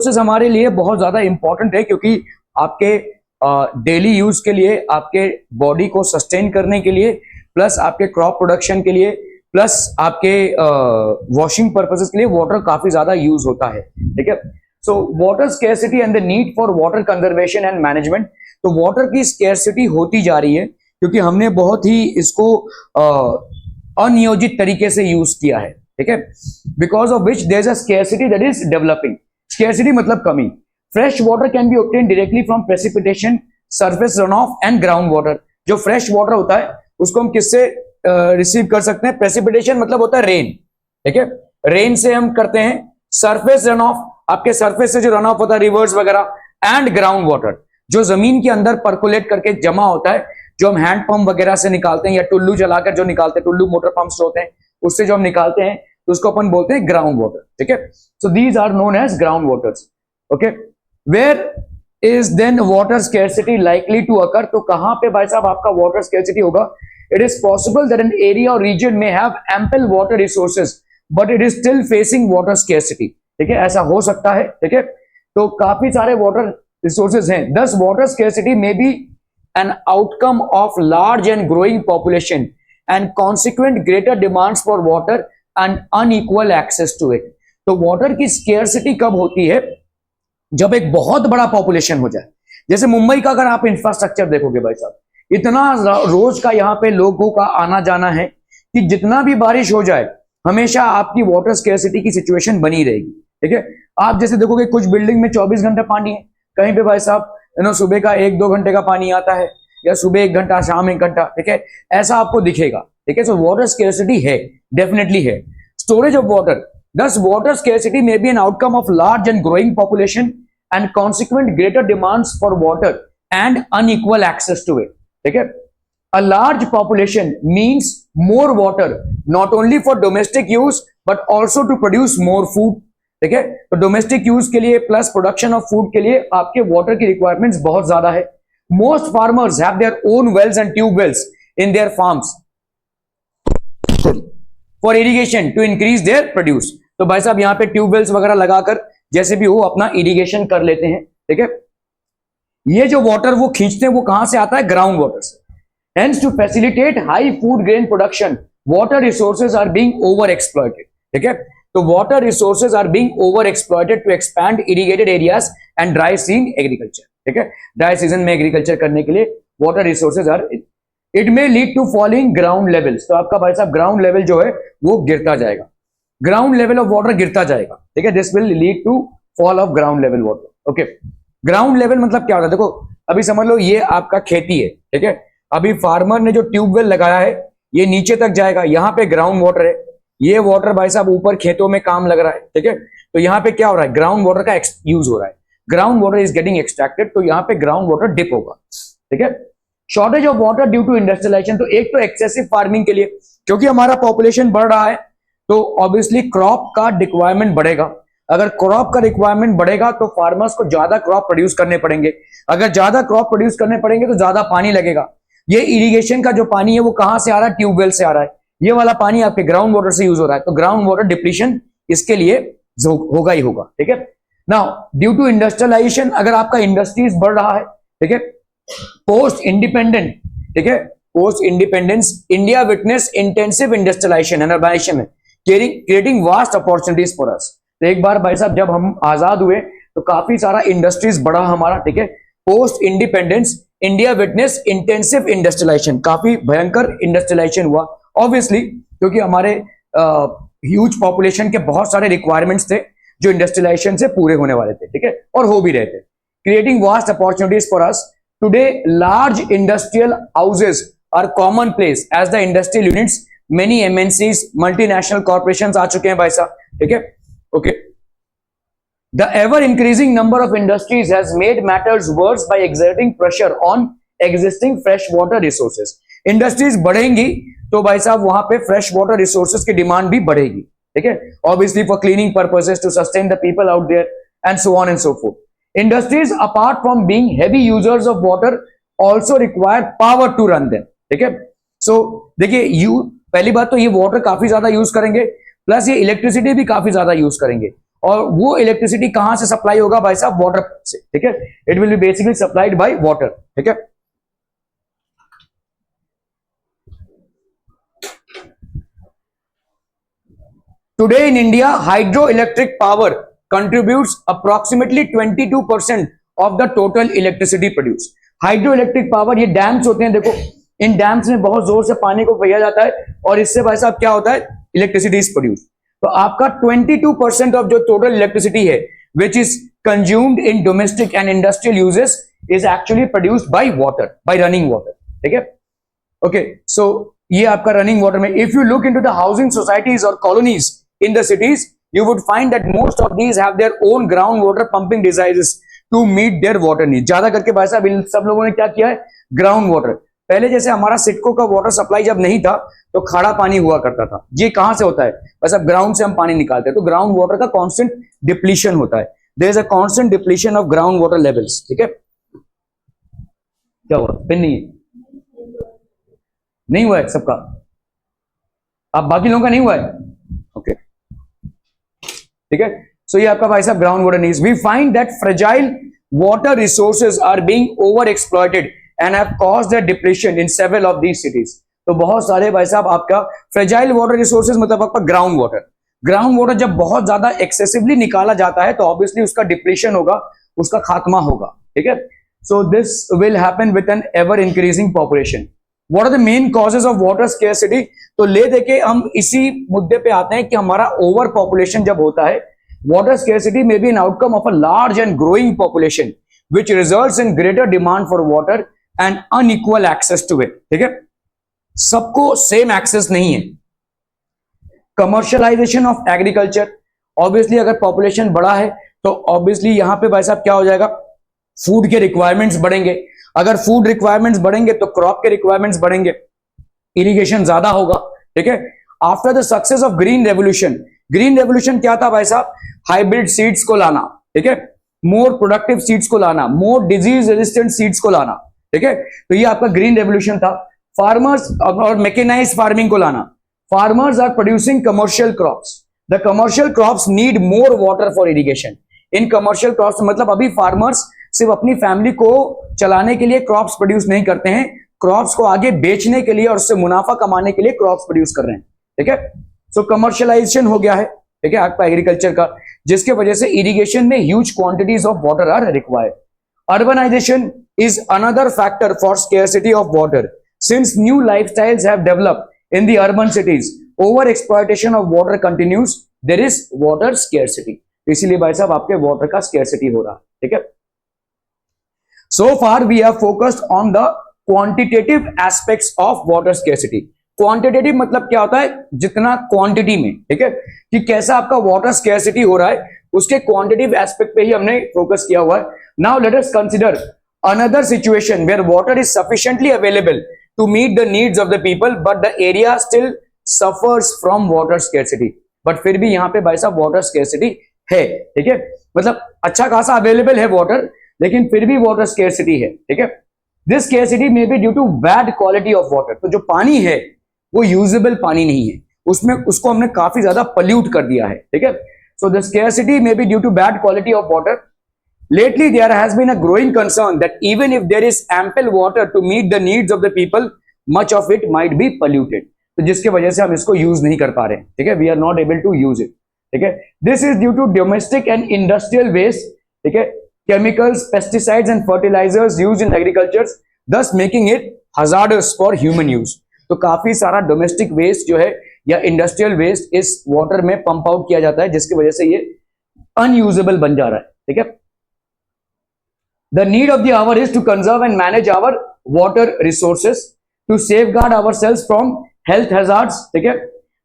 Resources हमारे लिए बहुत ज्यादा इंपॉर्टेंट है, क्योंकि आपके डेली यूज के लिए, आपके बॉडी को सस्टेन करने के लिए, प्लस आपके क्रॉप प्रोडक्शन के लिए, प्लस आपके वॉशिंग पर्पसेस के लिए वाटर काफी ज्यादा यूज होता है। ठीक है, so water scarcity and the need for water conservation and management. तो वाटर की स्केर्सिटी होती जा रही है क्योंकि हमने बहुत ही इसको अनियोजित तरीके से यूज किया है। ठीक है, because of which there is a scarcity that is developing. Scarcity मतलब कमी। Fresh water can be obtain directly from precipitation, surface run off and ground water. जो फ्रेश वाटर होता है उसको हम किससे रिसीव कर सकते हैं? प्रेसिपिटेशन मतलब होता है रेन। ठीक है, रेन से हम करते हैं। सरफेस रन ऑफ, आपके सरफेस से जो रन ऑफ होता है रिवर्स वगैरह, एंड ग्राउंड वाटर जो जमीन के अंदर पर्कुलेट करके जमा होता है, जो हम हैंड पंप वगैरह से निकालते हैं या टुल्लू चलाकर जो निकालते हैं, टुल्लू मोटर पंप्स होते हैं उससे जो हम निकालते हैं तो उसको अपन बोलते हैं ग्राउंड वाटर। ठीक है, so these are known as ground waters. Okay, where is then water scarcity likely to occur. तो कहां पे भाई साहब आपका वाटर स्केर्सिटी होगा? It is possible that an area और रीजन में have ample water resources but it is still facing water scarcity. ठीक है, ऐसा हो सकता है। ठीक है, तो काफी सारे वाटर रिसोर्सेज हैं। दस वाटर स्केर्सिटी में B an outcome of large and growing population and consequent greater demands for water and unequal access to it। तो वाटर की स्केर्सिटी कब होती है? जब एक बहुत बड़ा पॉपुलेशन हो जाए। जैसे मुंबई का अगर आप इंफ्रास्ट्रक्चर देखोगे भाई साहब, इतना रोज का यहाँ पे लोगों का आना जाना है कि जितना भी बारिश हो जाए हमेशा आपकी वाटर स्केर्सिटी की सिचुएशन बनी रहेगी। ठीक है, आप जैसे देखोगे कुछ बिल्डिंग में 24 घंटे पानी है, कहीं पे भाई साहब सुबह का 1-2 घंटे का पानी आता है, या सुबह 1 घंटा शाम 1 घंटा। ठीक है, ऐसा आपको दिखेगा। ठीक है, सो वाटर स्केर्सिटी है, डेफिनेटली है। Storage of water, thus water scarcity may be an outcome of large and growing population and consequent greater demands for water and unequal access to it। ठीक है, a large population means more water not only for domestic use but also to produce more food। ठीक है, तो domestic use के लिए plus production of food के लिए आपके वाटर की रिक्वायरमेंट्स बहुत ज्यादा है। Most farmers have their own wells and tube wells in their farms for irrigation to increase their produce. तो भाई साहब यहाँ पे ट्यूब वेल्स वगैरह लगाकर जैसे भी हो अपना इरिगेशन कर लेते हैं। ठीक है, ये जो वाटर वो खींचते हैं वो कहां से आता है? ग्राउंड वाटर से। Hence to facilitate high food grain production water resources are being over exploited. ठीक है, तो water resources are being over exploited to expand irrigated areas and dry season agriculture. ठीक है, ड्राई सीजन में agriculture करने के लिए water resources are, it may lead to falling ground levels. तो आपका भाई साहब ग्राउंड लेवल जो है वो गिरता जाएगा, ग्राउंड लेवल ऑफ वाटर गिरता जाएगा। ठीक है, this will lead to fall of ground level water. Okay, ground level मतलब क्या होता है? देखो अभी समझ लो ये आपका खेती है। ठीक है, अभी फार्मर ने जो ट्यूबवेल लगाया है ये नीचे तक जाएगा, यहाँ पे ग्राउंड वाटर है, ये वाटर भाई साहब ऊपर खेतों में काम लग रहा है। ठीक है, तो यहाँ पे क्या हो रहा है? ग्राउंड वाटर का यूज हो रहा है, ground water is getting extracted, तो यहाँ पे ग्राउंड वाटर डिप होगा। ठीक है, shortage of water due to industrialisation. तो एक तो एक्सेसिव फार्मिंग के लिए, क्योंकि हमारा पॉपुलेशन बढ़ रहा है तो ऑब्वियसली क्रॉप का रिक्वायरमेंट बढ़ेगा। अगर क्रॉप का रिक्वायरमेंट बढ़ेगा तो फार्मर्स को ज्यादा क्रॉप प्रोड्यूस करने पड़ेंगे, अगर ज्यादा क्रॉप प्रोड्यूस करने पड़ेंगे तो ज्यादा पानी लगेगा। ये इरिगेशन का जो पानी है वो कहां से आ रहा है? ट्यूबवेल से आ रहा है। ये वाला पानी आपके ग्राउंड वाटर से यूज हो रहा है, तो ग्राउंड वाटर डिप्लीशन इसके लिए होगा ही होगा। ठीक है, नाउ ड्यू टू इंडस्ट्रियलाइजेशन, अगर आपका इंडस्ट्रीज बढ़ रहा है। ठीक है, पोस्ट इंडिपेंडेंट, ठीक है, post independence India witness intensive industrialisation and urbanisation में creating vast opportunities for us. तो एक बार भाई साहब जब हम आजाद हुए तो काफी सारा इंडस्ट्रीज बढ़ा हमारा। ठीक है, post independence India witness intensive industrialisation, काफी भयंकर इंडस्ट्रियलाइजेशन हुआ ऑब्वियसली, क्योंकि हमारे ह्यूज पॉपुलेशन के बहुत सारे रिक्वायरमेंट्स थे जो इंडस्ट्रियलाइजेशन से पूरे होने वाले थे। ठीक है, और हो भी रहे थे। Creating vast opportunities for us today, large industrial houses are commonplace as the industrial units, many MNCs multinational corporations आ चुके हैं भाई साहब। ठीक है, okay, the ever increasing number of industries has made matters worse by exerting pressure on existing fresh water resources। Industries बढ़ेंगी तो भाई साहब वहां पे फ्रेश वाटर रिसोर्सेज की डिमांड भी बढ़ेगी। ठीक है, obviously for cleaning purposes to sustain the people out there and so on and so forth. Industries apart from being heavy users of water also require power to run them. ठीक है, सो देखिए पहली बात तो ये वाटर काफी ज्यादा use करेंगे, प्लस ये इलेक्ट्रिसिटी भी काफी ज्यादा यूज करेंगे। और वो इलेक्ट्रिसिटी कहां से सप्लाई होगा भाई साहब? वाटर से, ठीक है। It will be basically supplied by water, ठीक है। Today in India, hydroelectric power contributes approximately 22% of the total electricity produced. Hydroelectric power, ये डैम्स होते हैं, देखो इन डैम्स में बहुत जोर से पानी को बहाया जाता है और इससे भाई साहब क्या होता है? Electricity is produce. तो आपका 22% ऑफ जो टोटल इलेक्ट्रिसिटी है which is consumed in domestic and industrial uses is actually produced by water, bye running water, ठीक है। ओके, सो ये आपका रनिंग वाटर में, if you look into the housing societies और colonies in the cities, you would find that most of these have their own groundwater pumping devices to meet their water needs. ज्यादा करके भाई साहब इन सब लोगों ने क्या किया है? Ground water. पहले जैसे हमारा सिडको का वाटर सप्लाई जब नहीं था तो खारा पानी हुआ करता था। ये कहां से होता है? बस अब ग्राउंड से हम पानी निकालते हैं, तो ग्राउंड वाटर का कांस्टेंट डिप्लीशन होता है। There is a constant depletion of ground water levels, ठीक है। क्या हुआ? पिन नहीं है, नहीं हुआ है सबका? आप बाकी लोगों का नहीं हुआ है? ओके, ठीक है। सो ये आपका भाई साहब ground water needs. We find that fragile water resources are being over exploited and have caused the depression in several of these cities. तो बहुत सारे भाई साहब आपका फ्रेजाइल वाटर रिसोर्सेज मतलब आपका ग्राउंड वाटर, ग्राउंड वाटर जब बहुत ज्यादा एक्सेसिवली निकाला जाता है तो ऑब्वियसली उसका डिप्रेशन होगा, उसका खात्मा होगा, ठीक है। So this will happen with an ever increasing population. What are the main causes of water scarcity? तो ले देके हम इसी मुद्दे पे आते हैं कि हमारा ओवर पॉपुलेशन जब होता है, water scarcity may be an outcome of a large and growing population which results in greater demand for water and unequal access to it, ठीक है। सबको सेम एक्सेस नहीं है। कमर्शियलाइजेशन ऑफ एग्रीकल्चर, ऑब्वियसली अगर population बढ़ा है तो obviously यहां पे भाई साहब क्या हो जाएगा? फूड के रिक्वायरमेंट्स बढ़ेंगे। अगर फूड रिक्वायरमेंट्स बढ़ेंगे तो क्रॉप के रिक्वायरमेंट्स बढ़ेंगे, इरिगेशन ज्यादा होगा, ठीक है। After the success of green revolution, green revolution क्या था भाई साहब? हाइब्रिड सीड्स को लाना, ठीक है, मोर प्रोडक्टिव सीड्स को लाना, मोर डिजीज रेजिस्टेंट सीड्स को लाना, ठीक है। तो ये आपका ग्रीन रेवोल्यूशन था। फार्मर्स और मैकेनाइज्ड फार्मिंग को लाना। Farmers are producing commercial crops, the commercial crops need more water for irrigation. In commercial crops मतलब अभी फार्मर्स सिर्फ अपनी फैमिली को चलाने के लिए क्रॉप्स प्रोड्यूस नहीं करते हैं, क्रॉप्स को आगे बेचने के लिए और उससे मुनाफा कमाने के लिए क्रॉप्स प्रोड्यूस कर रहे हैं, ठीक है। सो कमर्शियलाइजेशन हो गया है, ठीक है, आपका एग्रीकल्चर का, जिसके वजह से इरिगेशन में huge quantities of water are required. Urbanisation is another factor for scarcity of water since new lifestyles have developed in the urban cities. Over exploitation of water continues, there is water scarcity. इसीलिए भाई साहब आपके water का scarcity हो रहा है, ठीक है। So far we have focused on the quantitative aspects of water scarcity. Quantitative मतलब क्या होता है? जितना क्वांटिटी में, ठीक है, कि कैसा आपका वाटर स्केर्सिटी हो रहा है, उसके क्वांटिटेटिव एस्पेक्ट पे ही हमने फोकस किया हुआ है। Now let us consider another situation where water is sufficiently available to meet the needs of the people but the area still suffers from water scarcity. But फिर भी यहाँ पे भाई साहब वाटर स्केर्सिटी है, ठीक है, मतलब अच्छा खासा अवेलेबल है वाटर, लेकिन फिर भी वाटर स्केर्सिटी है, ठीक है। This scarcity may be due to bad quality of water. तो जो पानी है वो यूजेबल पानी नहीं है, उसमें उसको हमने काफी ज्यादा पल्यूट कर दिया है, ठीक है। So the scarcity may be due to bad quality of water. Lately there has been a growing concern that even if there is ample water to meet the needs of the people, much of it might be polluted. तो जिसकी वजह से हम इसको use नहीं कर पा रहे हैं, ठीक है, we are not able to use it, ठीक है। This is due to domestic and industrial waste, ठीक है, chemicals, pesticides and fertilizers used in agriculture, thus making it hazardous for human use. तो काफी सारा डोमेस्टिक वेस्ट जो है या इंडस्ट्रियल वेस्ट इस वाटर में पंप आउट किया जाता है, जिसकी वजह से ये अनयूजेबल बन जा रहा है, ठीक है। The need of the hour is to conserve and manage our water resources, to safeguard ourselves from health hazards, ठीक है,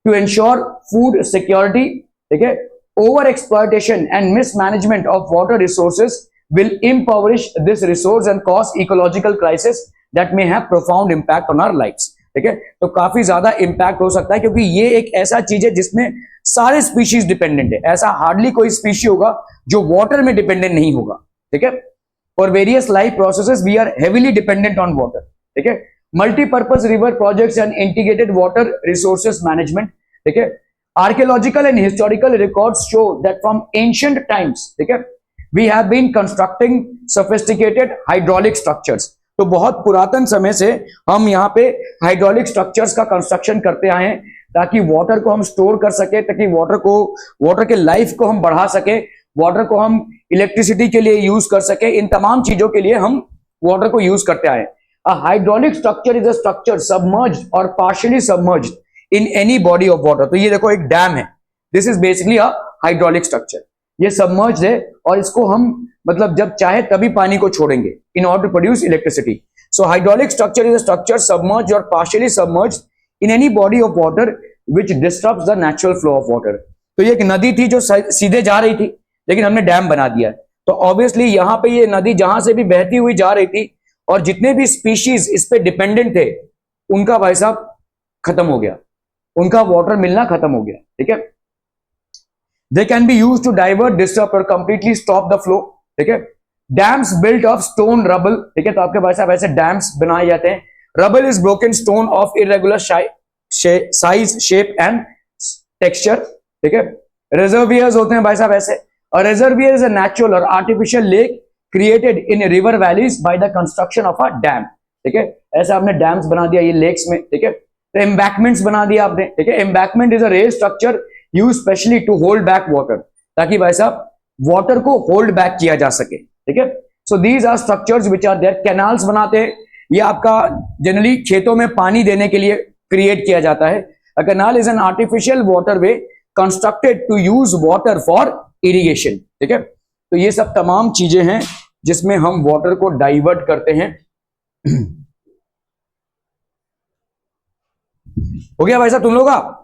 to ensure food security, ठीक है। Over exploitation and mismanagement of water resources will impoverish this resource and cause ecological crisis that may have profound impact on our lives, ठीक है। तो काफी ज्यादा impact हो सकता है क्योंकि ये एक ऐसा चीज है जिसमें सारे स्पीशीज डिपेंडेंट है। ऐसा हार्डली कोई स्पीशी होगा जो वाटर में डिपेंडेंट नहीं होगा, ठीक है। For various life processes we are heavily dependent on water, ठीक है। Multipurpose river projects and integrated water resources management, ठीक है, archaeological and historical records show that from ancient times, ठीक है, we have been constructing sophisticated hydraulic structures. तो बहुत पुरातन समय से हम यहाँ पे हाइड्रोलिक स्ट्रक्चर्स का कंस्ट्रक्शन करते आए हैं ताकि वाटर को हम स्टोर कर सके, ताकि वाटर के लाइफ को हम बढ़ा सके, वाटर को हम इलेक्ट्रिसिटी के लिए यूज कर सके। इन तमाम चीजों के लिए हम वाटर को यूज करते आए। A hydraulic structure is a structure submerged और partially submerged in any body of water. तो ये देखो एक डैम है, this is basically a hydraulic structure. ये सबमर्ज्ड है और इसको हम मतलब जब चाहे तभी पानी को छोड़ेंगे in order to produce electricity. So hydraulic structure is a structure submerged और partially submerged in any body of water which disturbs the natural flow of water. तो ये एक नदी थी जो सीधे जा रही थी, लेकिन हमने डैम बना दिया है। तो ऑब्वियसली यहां पे ये नदी जहां से भी बहती हुई जा रही थी और जितने भी स्पीशीज इस पे डिपेंडेंट थे उनका भाई साहब खत्म हो गया, उनका वाटर मिलना खत्म हो गया, ठीक है। They can be use to divert, disturb और कंप्लीटली स्टॉप द फ्लो, ठीक है। Dams built of stone rubble, ठीक है, तो आपके भाई साहब ऐसे डैम्स बनाए जाते हैं। Rubble is broken stone of irregular size, shape and texture, ठीक है। रिजर्वियर्स होते हैं भाई साहब ऐसे, और रिजर्वियर इज अ नेचुरल और artificial lake created in river valleys by the construction of a dam, ठीक है। ऐसा आपने डैम्स बना दिया ये लेक्स में, ठीक है। तो एम्बैकमेंट्स बना दिया आपने, ठीक है। Embankment is a raise structure use specially to hold back water, ताकि भाई साहब वाटर को होल्ड बैक किया जा सके, ठीक है। So these are structures which are there. Canals बनाते हैं, ये आपका जनरली खेतों में पानी देने के लिए क्रिएट किया जाता है। A canal is an artificial waterway constructed to use water for irrigation, ठीक है। तो ये सब तमाम चीजें हैं जिसमें हम वाटर को डाइवर्ट करते हैं। हो गया भाई साहब तुम लोग का?